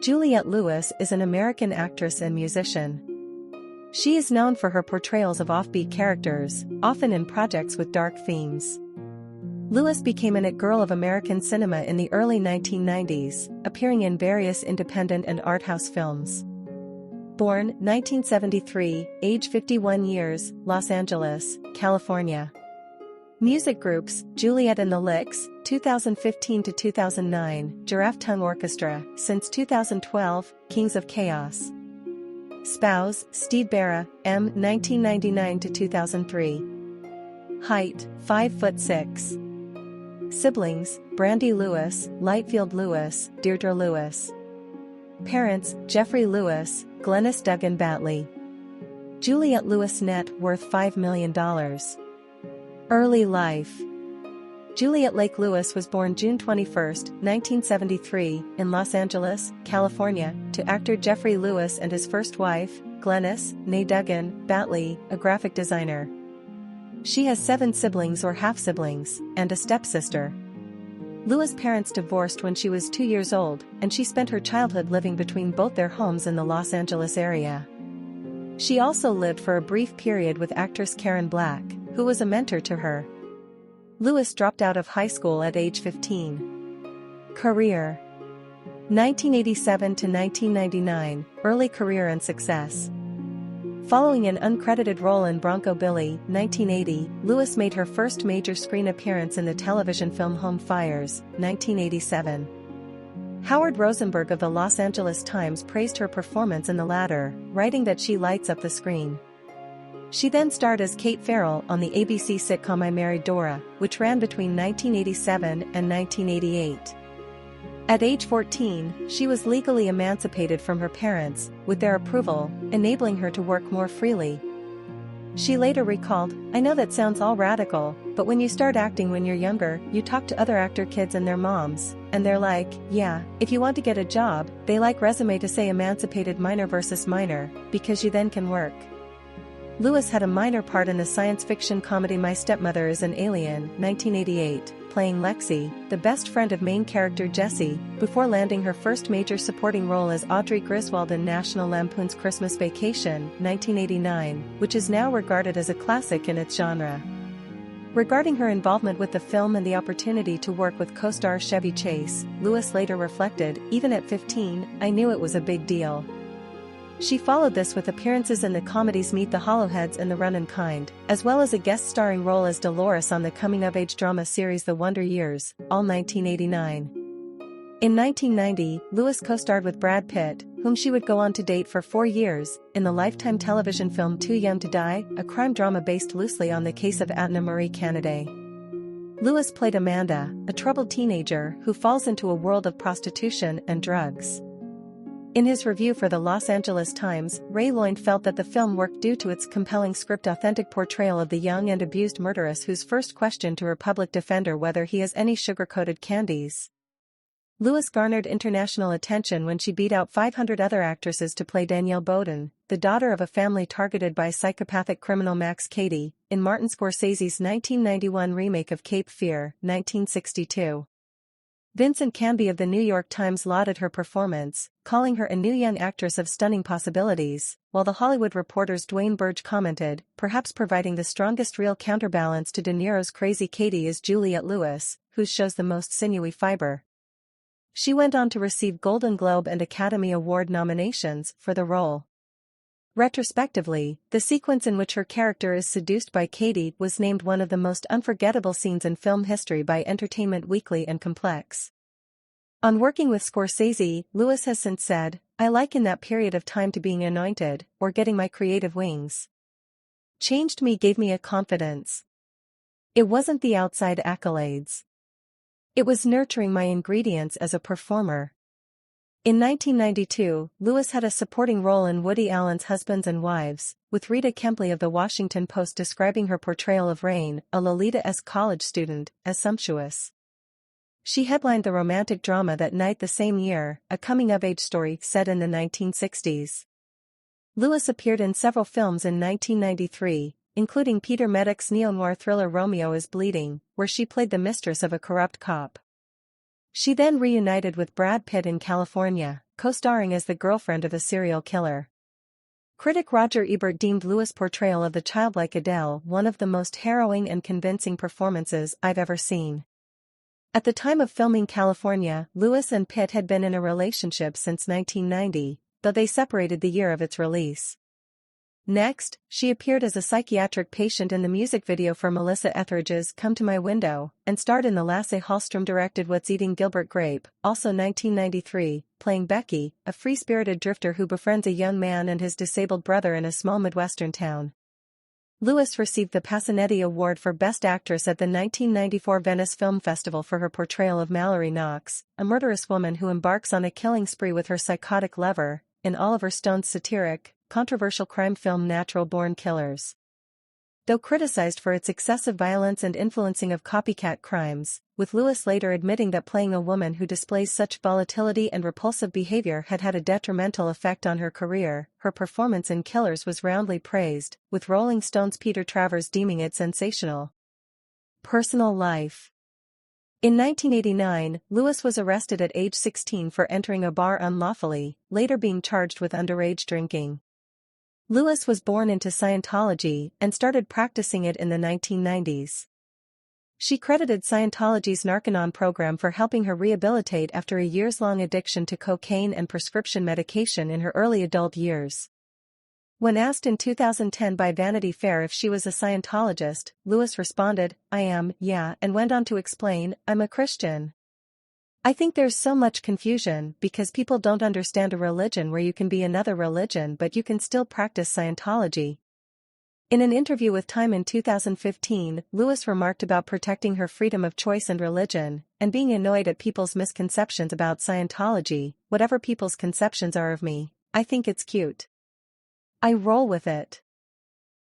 Juliette Lewis is an American actress and musician. She is known for her portrayals of offbeat characters, often in projects with dark themes. Lewis became an it girl of American cinema in the early 1990s, appearing in various independent and art house films. Born 1973, age 51 years, Los Angeles, California. Music groups: Juliette and the Licks, 2015 to 2009, Giraffe Tongue Orchestra, since 2012, Kings of Chaos. Spouse: Steve Barra, M. 1999 to 2003. Height: 5'6". Siblings: Brandy Lewis, Lightfield Lewis, Deirdre Lewis. Parents: Jeffrey Lewis, Glennis Duggan Batley. Juliette Lewis net worth $5 million. Early life. Juliette Lake Lewis was born June 21, 1973, in Los Angeles, California, to actor Jeffrey Lewis and his first wife, Glennis "Nay" Duggan Batley, a graphic designer. She has 7 siblings or half-siblings, and a stepsister. Lewis' parents divorced when she was 2 years old, and she spent her childhood living between both their homes in the Los Angeles area. She also lived for a brief period with actress Karen Black, who was a mentor to her. Lewis dropped out of high school at age 15. Career: 1987 to 1999, early career and success. Following an uncredited role in Bronco Billy, 1980, Lewis made her first major screen appearance in the television film Home Fires, 1987. Howard Rosenberg of the Los Angeles Times praised her performance in the latter, writing that she lights up the screen. She then starred as Kate Farrell on the ABC sitcom I Married Dora, which ran between 1987 and 1988. At age 14, she was legally emancipated from her parents, with their approval, enabling her to work more freely. She later recalled, "I know that sounds all radical, but when you start acting when you're younger, you talk to other actor kids and their moms, and they're like, yeah, if you want to get a job, they like resume to say emancipated minor versus minor, because you then can work." Lewis had a minor part in the science fiction comedy My Stepmother is an Alien, 1988, playing Lexi, the best friend of main character Jessie, before landing her first major supporting role as Audrey Griswold in National Lampoon's Christmas Vacation, 1989, which is now regarded as a classic in its genre. Regarding her involvement with the film and the opportunity to work with co-star Chevy Chase, Lewis later reflected, "Even at 15, I knew it was a big deal." She followed this with appearances in the comedies Meet the Hollowheads and The Runnin' Kind, as well as a guest starring role as Dolores on the coming-of-age drama series The Wonder Years, all 1989. In 1990, Lewis co-starred with Brad Pitt, whom she would go on to date for 4 years, in the Lifetime television film Too Young to Die, a crime drama based loosely on the case of Anna Marie Canaday. Lewis played Amanda, a troubled teenager who falls into a world of prostitution and drugs. In his review for the Los Angeles Times, Ray Lloyd felt that the film worked due to its compelling script-authentic portrayal of the young and abused murderess whose first question to her public defender whether he has any sugar-coated candies. Lewis garnered international attention when she beat out 500 other actresses to play Danielle Bowden, the daughter of a family targeted by psychopathic criminal Max Cady, in Martin Scorsese's 1991 remake of Cape Fear, 1962. Vincent Canby of the New York Times lauded her performance, calling her a new young actress of stunning possibilities, while The Hollywood Reporter's Dwayne Burge commented, perhaps providing the strongest real counterbalance to De Niro's crazy Katie is Juliette Lewis, who shows the most sinewy fiber. She went on to receive Golden Globe and Academy Award nominations for the role. Retrospectively, the sequence in which her character is seduced by Katie was named one of the most unforgettable scenes in film history by Entertainment Weekly and Complex. On working with Scorsese, Lewis has since said, "I liken that period of time to being anointed, or getting my creative wings. Changed me, gave me a confidence. It wasn't the outside accolades. It was nurturing my ingredients as a performer." In 1992, Lewis had a supporting role in Woody Allen's Husbands and Wives, with Rita Kempley of The Washington Post describing her portrayal of Rain, a Lolita-esque college student, as sumptuous. She headlined the romantic drama That Night the same year, a coming-of-age story set in the 1960s. Lewis appeared in several films in 1993, including Peter Medic's neo-noir thriller Romeo is Bleeding, where she played the mistress of a corrupt cop. She then reunited with Brad Pitt in California, co-starring as the girlfriend of a serial killer. Critic Roger Ebert deemed Lewis' portrayal of the childlike Adele one of the most harrowing and convincing performances I've ever seen. At the time of filming California, Lewis and Pitt had been in a relationship since 1990, though they separated the year of its release. Next, she appeared as a psychiatric patient in the music video for Melissa Etheridge's Come to My Window, and starred in the Lasse Hallström-directed What's Eating Gilbert Grape, also 1993, playing Becky, a free-spirited drifter who befriends a young man and his disabled brother in a small Midwestern town. Lewis received the Passanetti Award for Best Actress at the 1994 Venice Film Festival for her portrayal of Mallory Knox, a murderous woman who embarks on a killing spree with her psychotic lover, in Oliver Stone's satiric, controversial crime film Natural Born Killers. Though criticized for its excessive violence and influencing of copycat crimes, with Lewis later admitting that playing a woman who displays such volatility and repulsive behavior had had a detrimental effect on her career, her performance in Killers was roundly praised, with Rolling Stone's Peter Travers deeming it sensational. Personal life. In 1989, Lewis was arrested at age 16 for entering a bar unlawfully, later being charged with underage drinking. Lewis was born into Scientology and started practicing it in the 1990s. She credited Scientology's Narconon program for helping her rehabilitate after a years-long addiction to cocaine and prescription medication in her early adult years. When asked in 2010 by Vanity Fair if she was a Scientologist, Lewis responded, "I am, yeah," and went on to explain, "I'm a Christian. I think there's so much confusion because people don't understand a religion where you can be another religion but you can still practice Scientology." In an interview with Time in 2015, Lewis remarked about protecting her freedom of choice and religion, and being annoyed at people's misconceptions about Scientology. "Whatever people's conceptions are of me, I think it's cute. I roll with it."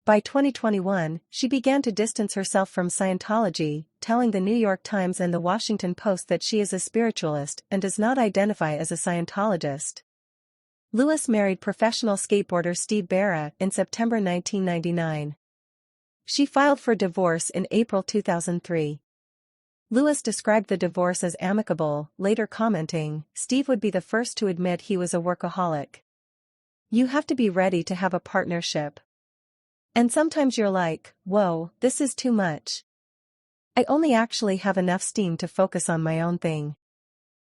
By 2021, she began to distance herself from Scientology, telling the New York Times and the Washington Post that she is a spiritualist and does not identify as a Scientologist. Lewis married professional skateboarder Steve Barra in September 1999. She filed for divorce in April 2003. Lewis described the divorce as amicable, later commenting, "Steve would be the first to admit he was a workaholic. You have to be ready to have a partnership. And sometimes you're like, whoa, this is too much. I only actually have enough steam to focus on my own thing."